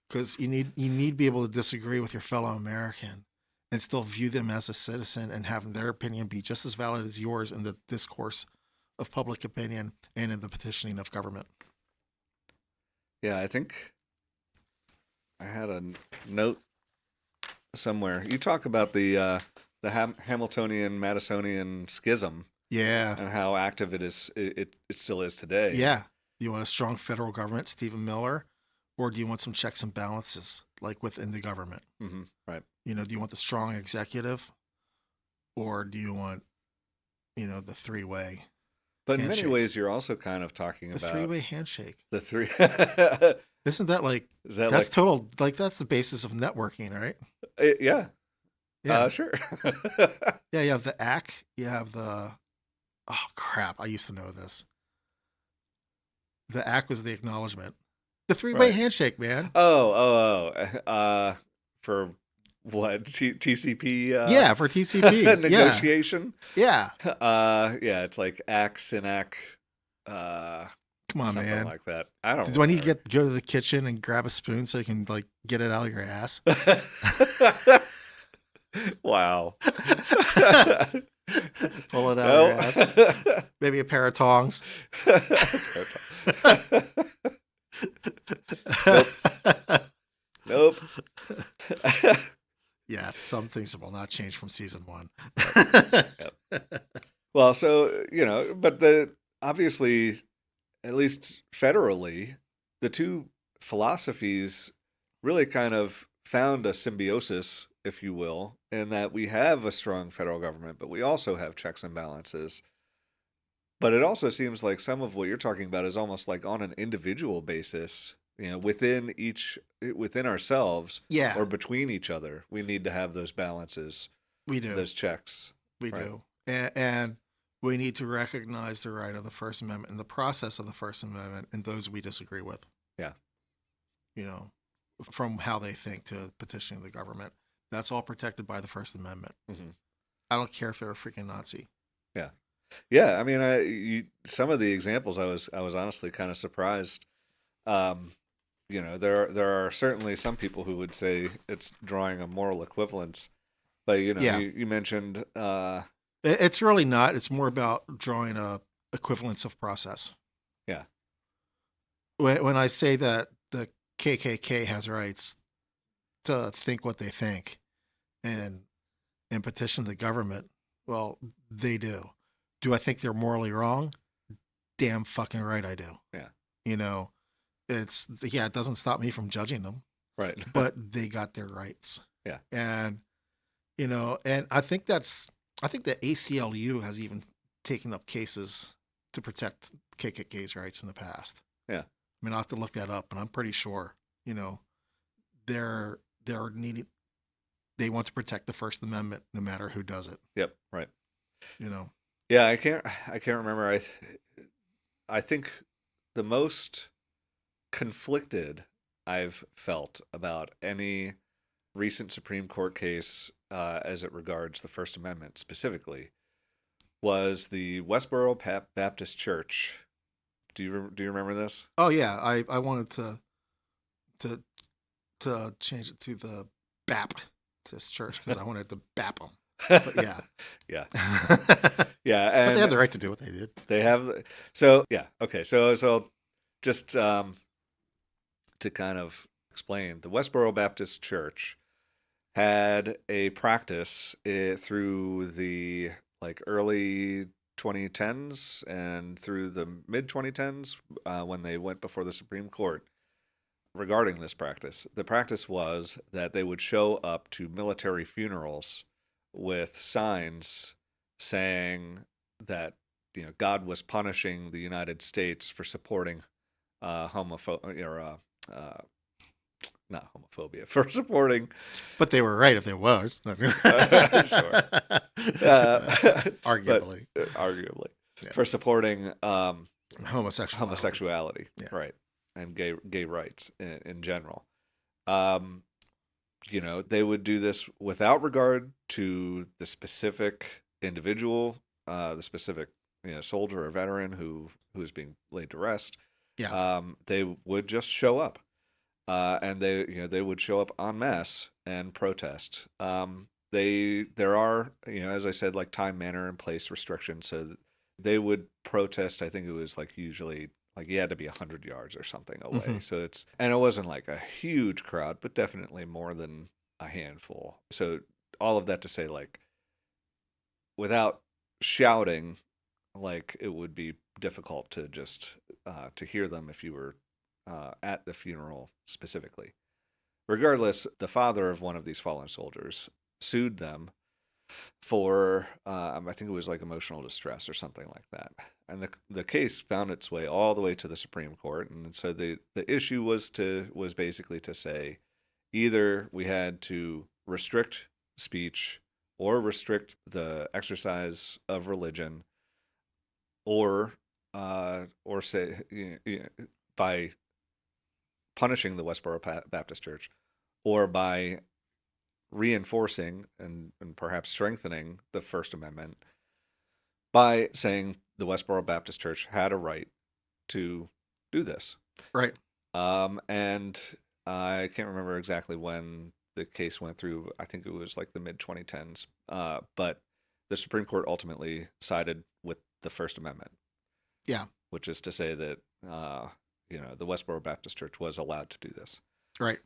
because you need to be able to disagree with your fellow American and still view them as a citizen and have their opinion be just as valid as yours in the discourse of public opinion and in the petitioning of government. Yeah, I think I had a note somewhere. You talk about the Hamiltonian Madisonian schism. Yeah. And how active it still is today. Yeah. Do you want a strong federal government, Stephen Miller, or do you want some checks and balances like within the government? Mm-hmm. Right. Do you want the strong executive, or do you want, the three-way? But in handshake? many ways, you're also kind of talking The about three-way handshake. the three. Isn't that like Is that that's like total? Like that's the basis of networking, right? yeah? Yeah. Sure. Yeah. You have the AC. You have the. Oh crap! I used to know this. The AC was the acknowledgement. The three-way Right. handshake, man. For what TCP? Yeah, for TCP negotiation. Yeah. Yeah, it's like axe and ack. Come on, something man. like that. I don't. Do I need to go to the kitchen and grab a spoon so you can like get it out of your ass? Wow. Pull it out of your ass. Maybe a pair of tongs. Nope. Yeah, some things will not change from season 1. Yep. Well, so but obviously, at least federally, the two philosophies really kind of found a symbiosis, if you will, in that we have a strong federal government, but we also have checks and balances. But it also seems like some of what you're talking about is almost like on an individual basis, within ourselves, Yeah, or between each other. We need to have those balances, we do. those checks. We right. do. And we need to recognize the right of the First Amendment and the process of the First Amendment and those we disagree with. Yeah. From how they think to petitioning the government. That's all protected by the First Amendment. Mm-hmm. I don't care if they're a freaking Nazi. Yeah. Yeah. I mean, some of the examples I was honestly kind of surprised. There are certainly some people who would say it's drawing a moral equivalence, but Yeah. you mentioned It's really not. It's more about drawing a equivalence of process. Yeah. When I say that the KKK has rights to think what they think and petition the government, well, they do. Do I think they're morally wrong? Damn fucking right I do. Yeah. It doesn't stop me from judging them. Right. But they got their rights. Yeah. And and I think the ACLU has even taken up cases to protect KKK's rights in the past. Yeah. I mean, I'll have to look that up, but I'm pretty sure, they're needing, they want to protect the First Amendment no matter who does it. Yep. Right. Yeah, I can't remember. I think the most conflicted I've felt about any recent Supreme Court case as it regards the First Amendment specifically was the Westboro Baptist Church. Do you remember this? Oh yeah, I wanted to change it to the Baptist Church because I wanted to bap them. But yeah. Yeah. Yeah. And but they had the right to do what they did. They have. So yeah. Okay. So just to kind of explain, the Westboro Baptist Church had a practice through the early 2010s and through the mid 2010s when they went before the Supreme Court regarding this practice. The practice was that they would show up to military funerals with signs saying that God was punishing the United States for supporting homophobia or not homophobia, for supporting. But they were right if there was. Sure. Arguably. Arguably. Yeah. For supporting homosexuality. Yeah. Right. And gay rights in general. They would do this without regard to the specific individual, the specific soldier or veteran who is being laid to rest. Yeah. They would just show up. And they would show up en masse and protest. There are, as I said, time, manner, and place restrictions. So they would protest. I think it was usually you had to be 100 yards or something away. Mm-hmm. So and it wasn't a huge crowd, but definitely more than a handful. So all of that to say, without shouting, it would be difficult to just to hear them if you were at the funeral specifically. Regardless, the father of one of these fallen soldiers sued them for, I think it was emotional distress or something like that. And the case found its way all the way to the Supreme Court. And so the issue was basically to say either we had to restrict speech or restrict the exercise of religion, or say by punishing the Westboro Baptist Church, or by reinforcing and perhaps strengthening the First Amendment by saying the Westboro Baptist Church had a right to do this. Right. And I can't remember exactly when the case went through. I think it was the mid 2010s. But the Supreme Court ultimately sided with the First Amendment. Yeah. Which is to say that the Westboro Baptist Church was allowed to do this. Right.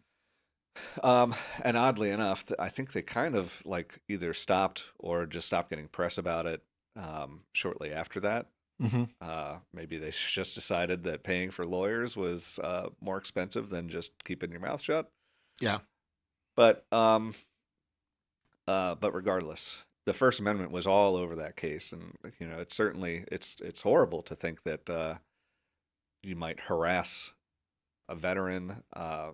And oddly enough, I think they kind of either stopped or just stopped getting press about it shortly after that. Mm-hmm. Maybe they just decided that paying for lawyers was more expensive than just keeping your mouth shut. Yeah. But regardless, the First Amendment was all over that case, and it's certainly it's horrible to think that you might harass a veteran,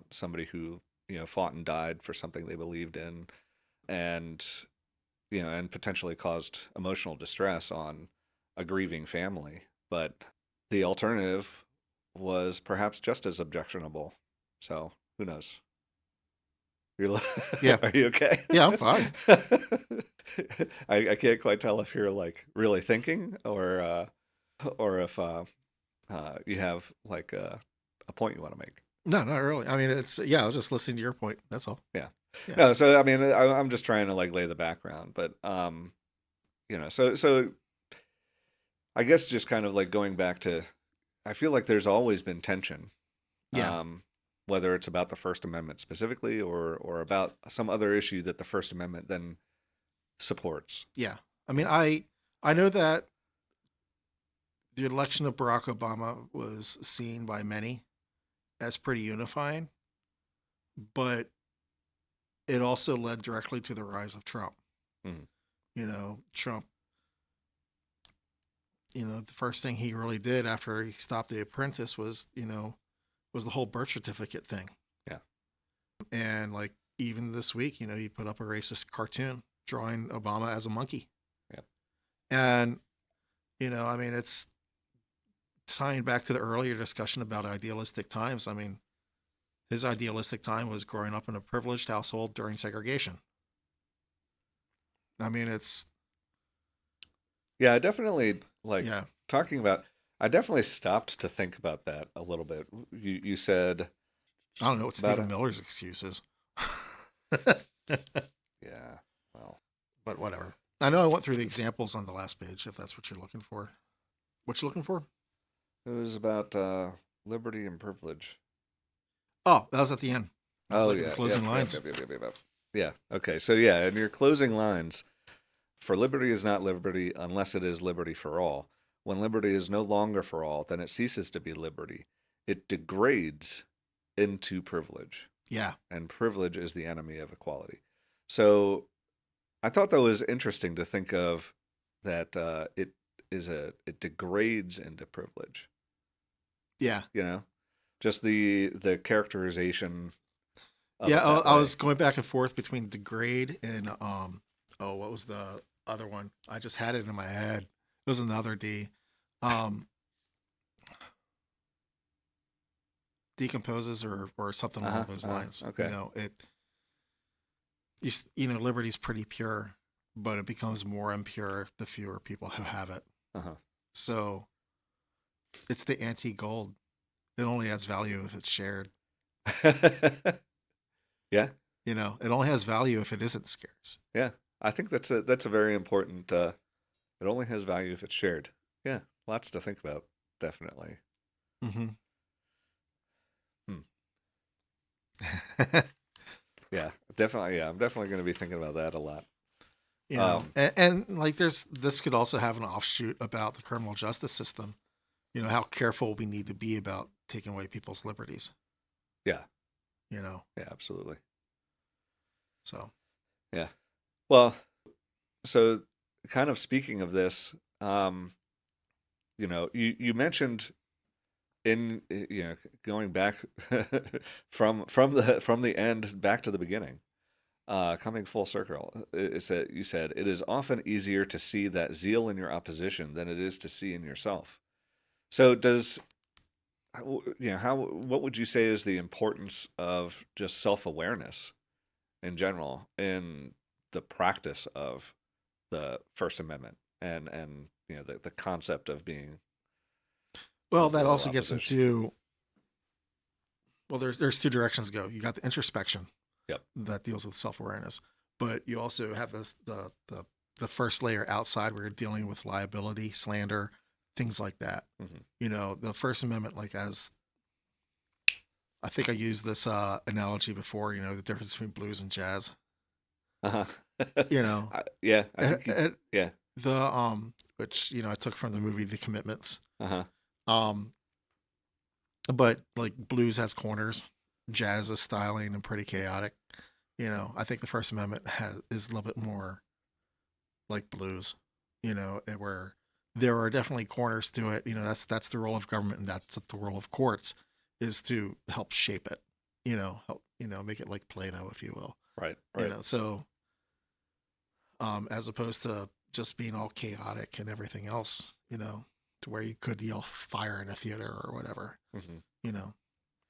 somebody who fought and died for something they believed in, and and potentially caused emotional distress on a grieving family. But the alternative was perhaps just as objectionable. So who knows? Yeah. Are you okay? Yeah, I'm fine. I can't quite tell if you're really thinking or if you have a point you want to make. No, not really. I mean, I was just listening to your point. That's all. Yeah. Yeah. No, so I mean, I'm just trying to lay the background, but so I guess just kind of going back to, I feel like there's always been tension. Yeah. Whether it's about the First Amendment specifically or about some other issue that the First Amendment then supports. Yeah. I mean, I know that the election of Barack Obama was seen by many as pretty unifying, but it also led directly to the rise of Trump. Mm-hmm. Trump, the first thing he really did after he stopped The Apprentice was the whole birth certificate thing. Yeah. And even this week, he put up a racist cartoon drawing Obama as a monkey. Yeah. And, I mean, it's tying back to the earlier discussion about idealistic times. I mean, his idealistic time was growing up in a privileged household during segregation. I mean, it's. Yeah, I definitely talking about. I definitely stopped to think about that a little bit. You said, I don't know what Stephen Miller's excuse is. Yeah, well, but whatever. I know I went through the examples on the last page. If that's what you're looking for, what you looking for? It was about Liberty and privilege. Oh, that was at the end. That was Oh like yeah, the closing lines. yep. Yeah. Okay. So yeah, in your closing lines, for liberty is not liberty unless it is liberty for all. When liberty is no longer for all, then it ceases to be liberty. It degrades into privilege, Yeah. and privilege is the enemy of equality. So I thought that was interesting to think of that it degrades into privilege. Yeah. You know, just the characterization of Yeah. it that I way. was going back and forth between degrade and what was the other one? I just had it in my head. It was another D. Um, decomposes or something along those lines. Okay. Liberty's pretty pure, but it becomes more impure the fewer people who have it. Uh-huh. So it's the anti-gold. It only has value if it's shared. Yeah. It only has value if it isn't scarce. Yeah. I think that's a very important. It only has value if it's shared. Yeah. Lots to think about. Definitely. Mm-hmm. Yeah. Definitely. Yeah. I'm definitely going to be thinking about that a lot. And like this could also have an offshoot about the criminal justice system. How careful we need to be about taking away people's liberties. Yeah. Yeah, absolutely. So. Yeah. Well, so kind of speaking of this, you mentioned going back from the end back to the beginning, coming full circle. You said it is often easier to see that zeal in your opposition than it is to see in yourself. So what would you say is the importance of just self-awareness in general in the practice of the First Amendment and the concept of being Well, of that also gets opposition? into there's two directions to go. You got the introspection, Yep. that deals with self-awareness, but you also have the first layer outside where you're dealing with liability, slander, things like that. Mm-hmm. The First Amendment, like as I think I used this analogy before. The difference between blues and jazz. Uh-huh. Yeah, I think yeah. The which I took from the movie The Commitments. Uh-huh. But like blues has corners, jazz is styling and pretty chaotic. I think the First Amendment is a little bit more like blues. Where there are definitely corners to it. That's the role of government, and that's the role of courts, is to help shape it. Help make it like Play-Doh, if you will. Right. So as opposed to just being all chaotic and everything else, to where you could yell fire in a theater or whatever. Mm-hmm.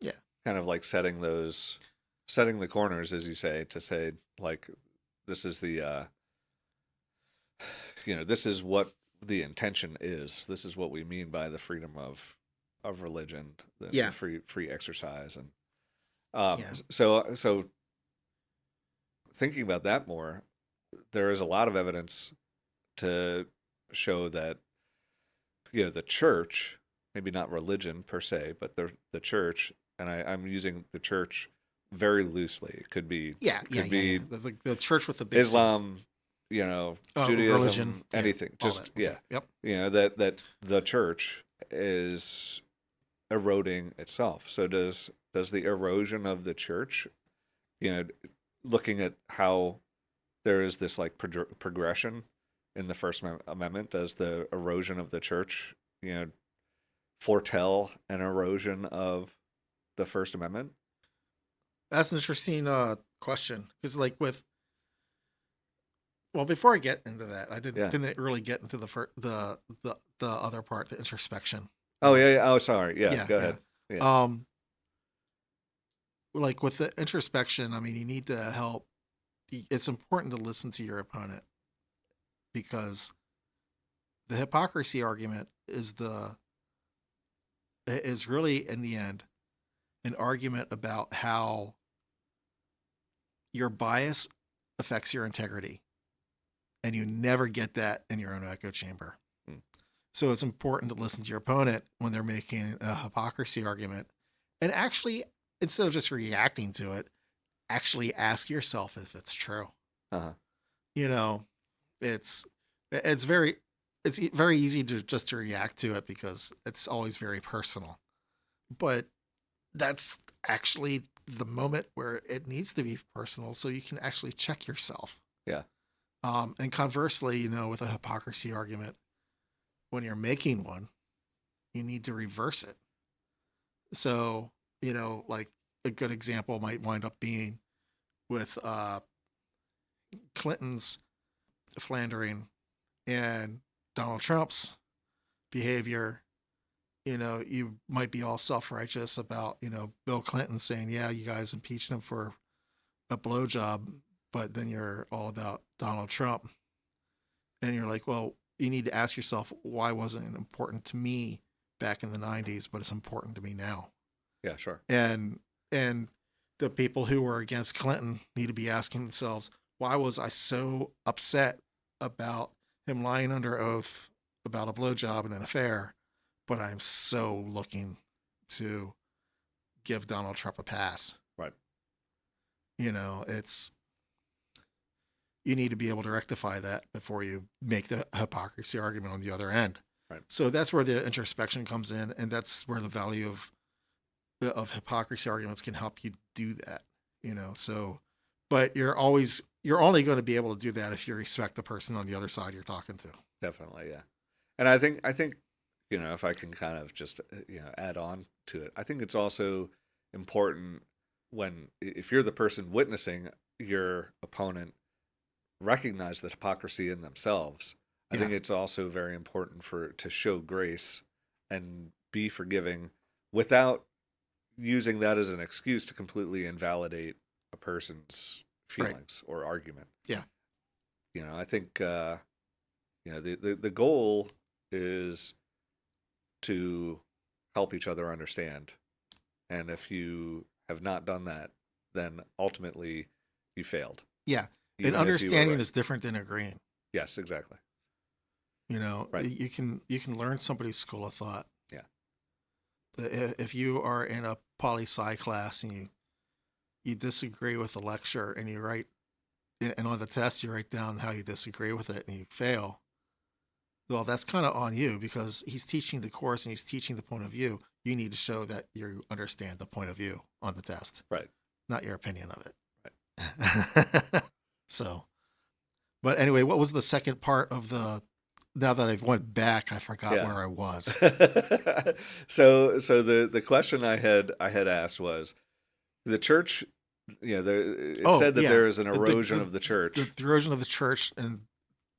Yeah. Kind of like setting the corners, as you say, to say like this is the this is what the intention is. This is what we mean by the freedom of religion, the free exercise, and so thinking about that more, there is a lot of evidence to show that the church, maybe not religion per se, but the church, and I'm using the church very loosely. It could be the church with the big Islam, Judaism, religion, anything. Just okay. Yep. That the church is eroding itself. So does the erosion of the church, looking at how there is this like progression in the First Amendment, does the erosion of the church, foretell an erosion of the First Amendment? That's an interesting question, because before I get into that, I didn't really get into the other part, the introspection. Oh yeah. Oh, sorry. Yeah. Go ahead. Yeah. Like with the introspection, I mean, you need to help. It's important to listen to your opponent, because the hypocrisy argument is really, in the end, an argument about how your bias affects your integrity, and you never get that in your own echo chamber. So it's important to listen to your opponent when they're making a hypocrisy argument, and actually, instead of just reacting to it, actually ask yourself if it's true. Uh-huh. You know, it's it's very very easy to just to react to it because it's always very personal. But that's actually the moment where it needs to be personal, so you can actually check yourself. Yeah. And conversely, with a hypocrisy argument, when you're making one, you need to reverse it. So, like a good example might wind up being with Clinton's philandering and Donald Trump's behavior. You might be all self-righteous about, Bill Clinton saying, yeah, you guys impeached him for a blowjob, but then you're all about Donald Trump. And you're like, well, you need to ask yourself, why wasn't it important to me back in the 90s, but it's important to me now? Yeah, sure. And the people who were against Clinton need to be asking themselves, why was I so upset about him lying under oath about a blowjob and an affair, but I'm so looking to give Donald Trump a pass? Right. It's, you need to be able to rectify that before you make the hypocrisy argument on the other end. Right. So that's where the introspection comes in, and that's where the value of hypocrisy arguments can help you do that. So, but you're only going to be able to do that if you respect the person on the other side you're talking to. Definitely, yeah. And I think if I can kind of just add on to it, I think it's also important if you're the person witnessing your opponent recognize the hypocrisy in themselves. I think it's also very important to show grace and be forgiving without using that as an excuse to completely invalidate a person's feelings or argument. Yeah. I think the goal is to help each other understand. And if you have not done that, then ultimately you failed. Yeah. And understanding is different than agreeing. Yes, exactly. Right. You can learn somebody's school of thought. Yeah. If you are in a poli-sci class and you disagree with the lecture and you write, and on the test you write down how you disagree with it and you fail, well, that's kind of on you because he's teaching the course and he's teaching the point of view. You need to show that you understand the point of view on the test. Right. Not your opinion of it. Right. So, but anyway, what was the second part of now that I've went back, I forgot where I was. So the question I had asked was, the church, it said that there is an erosion of the church. The erosion of the church and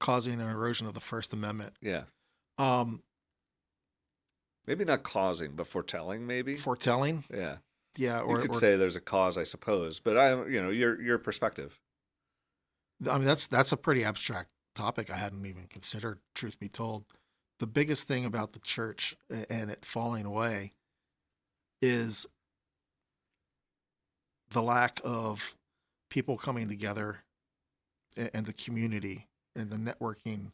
causing an erosion of the First Amendment. Yeah. Maybe not causing, but foretelling, maybe. Foretelling? Yeah. Yeah. You could say there's a cause, I suppose, but your perspective. I mean, that's a pretty abstract topic I hadn't even considered, truth be told. The biggest thing about the church and it falling away is the lack of people coming together and the community and the networking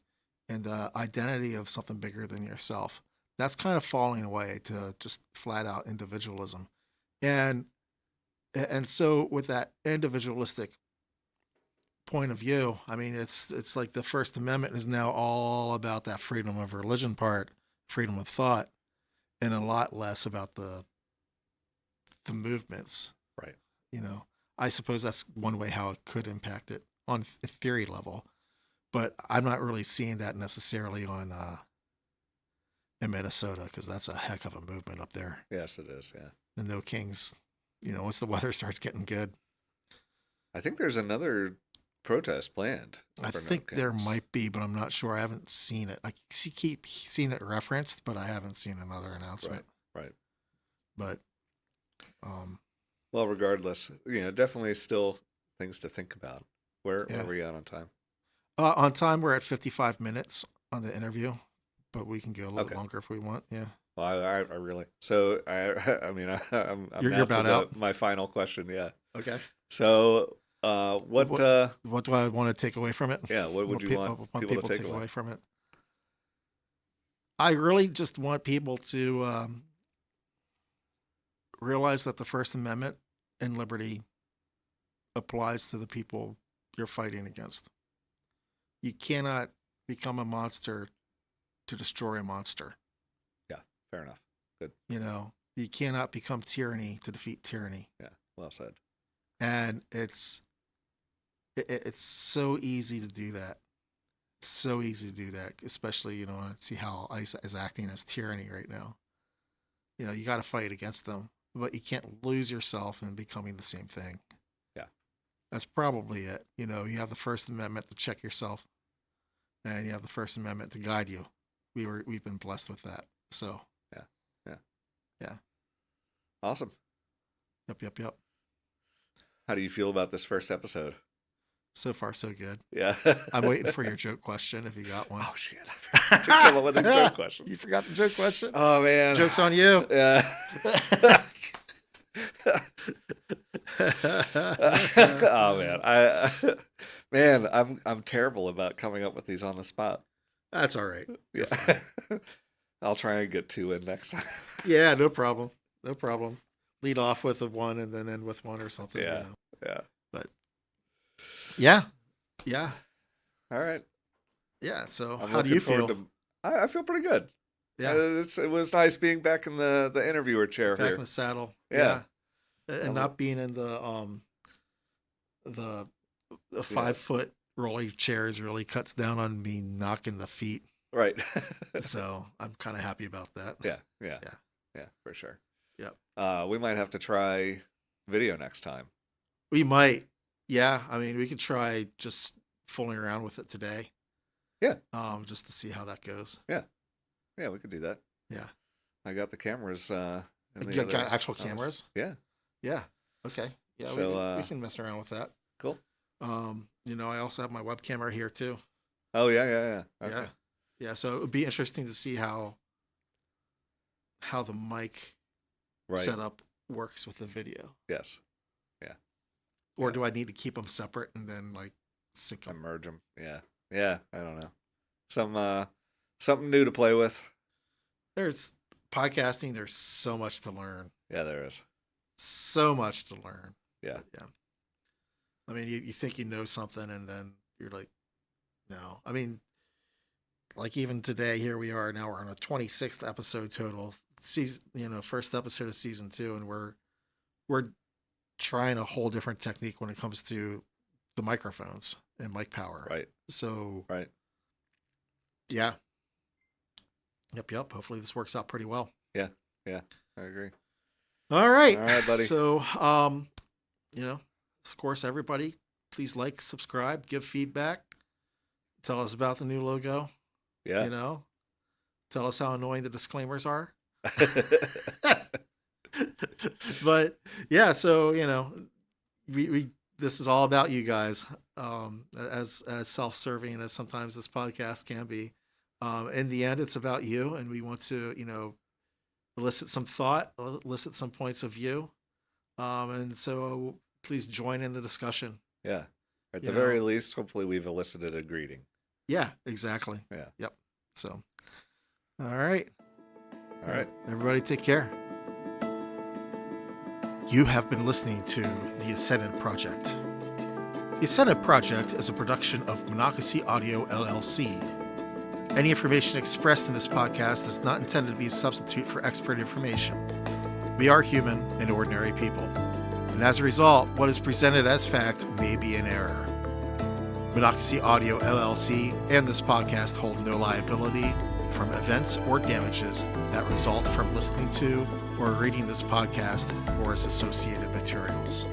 and the identity of something bigger than yourself. That's kind of falling away to just flat out individualism. And so with that individualistic point of view, I mean, it's like the First Amendment is now all about that freedom of religion part, freedom of thought, and a lot less about the movements. Right. I suppose that's one way how it could impact it on a theory level, but I'm not really seeing that necessarily on in Minnesota because that's a heck of a movement up there. Yes, it is. Yeah. The No Kings, once the weather starts getting good. I think there's another protest planned. I think there might be, but I'm not sure. I haven't seen it. I keep seeing it referenced, but I haven't seen another announcement. Right. But, well, regardless, definitely still things to think about. Where are we at on time? On time, we're at 55 minutes on the interview, but we can go a little bit longer if we want. Yeah. Well, I really. So I mean, I'm you're about out. My final question. Yeah. Okay. So, what do I want to take away from it? Yeah. What would you want people to take away from it? I really just want people to realize that the First Amendment and liberty applies to the people you're fighting against. You cannot become a monster to destroy a monster. Yeah, fair enough. Good. You cannot become tyranny to defeat tyranny. Yeah, well said. And it's so easy to do that. So easy to do that, especially, see how ICE is acting as tyranny right now. You got to fight against them, but you can't lose yourself in becoming the same thing. Yeah. That's probably it. You have the First Amendment to check yourself, and you have the First Amendment to guide you. We've been blessed with that. So. Yeah. Awesome. Yep. How do you feel about this first episode? So far, so good. Yeah. I'm waiting for your joke question if you got one. Oh, shit. I forgot to come up with a joke question. You forgot the joke question? Oh, man. Joke's on you. Yeah. Oh, man. I'm terrible about coming up with these on the spot. That's all right. Yeah. I'll try and get 2 in next time. Yeah, no problem. No problem. Lead off with a 1 and then end with 1 or something. Yeah. Yeah. But yeah. All right. Yeah. So I'm how do you looking feel? forward I feel pretty good. Yeah. It was nice being back in the interviewer chair Back here. in the saddle. Yeah. And not being in the 5-foot rolly chairs really cuts down on me knocking the feet. Right. So I'm kind of happy about that. Yeah, for sure. Yep. We might have to try video next time. We might. Yeah. I mean, we could try just fooling around with it today. Yeah. Just to see how that goes. Yeah, we could do that. Yeah. I got the cameras. You got actual cameras? Yeah. Yeah. Okay. Yeah. So, we can mess around with that. Cool. I also have my webcam right here too. Oh yeah. Okay. Yeah. So it would be interesting to see how the mic setup works with the video. Yes. Yeah. Or do I need to keep them separate and then sync them? Merge them. Yeah. I don't know. Something new to play with. There's podcasting. There's so much to learn. Yeah, there is. So much to learn. Yeah. I mean, you think you know something, and then you're like, no. I mean, even today, here we are. Now we're on a 26th episode total. First episode of season 2, and we're trying a whole different technique when it comes to the microphones and mic power. Right. So. Right. Yeah. Yep. Hopefully this works out pretty well. Yeah. I agree. All right, buddy. So, of course, everybody, please like, subscribe, give feedback, tell us about the new logo. Yeah. Tell us how annoying the disclaimers are. But yeah, so we this is all about you guys. As self-serving as sometimes this podcast can be. In the end, it's about you, and we want to elicit some thought, elicit some points of view, and so please join in the discussion. Yeah. At the very least, hopefully we've elicited a greeting. Yeah, exactly. Yeah. Yep. So, all right. Everybody take care. You have been listening to the Ascendant Project. The Ascendant Project is a production of Monocacy Audio, LLC. Any information expressed in this podcast is not intended to be a substitute for expert information. We are human and ordinary people, and as a result, what is presented as fact may be in error. Monocacy Audio, LLC and this podcast hold no liability from events or damages that result from listening to or reading this podcast or its associated materials.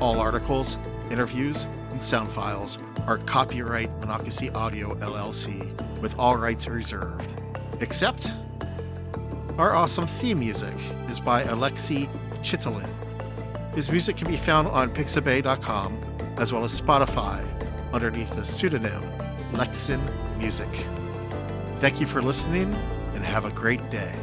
All articles, interviews, and sound files are copyright Monocacy Audio, LLC, with all rights reserved, except our awesome theme music is by Alexei Chitalin. His music can be found on pixabay.com as well as Spotify underneath the pseudonym Lexin Music. Thank you for listening and have a great day.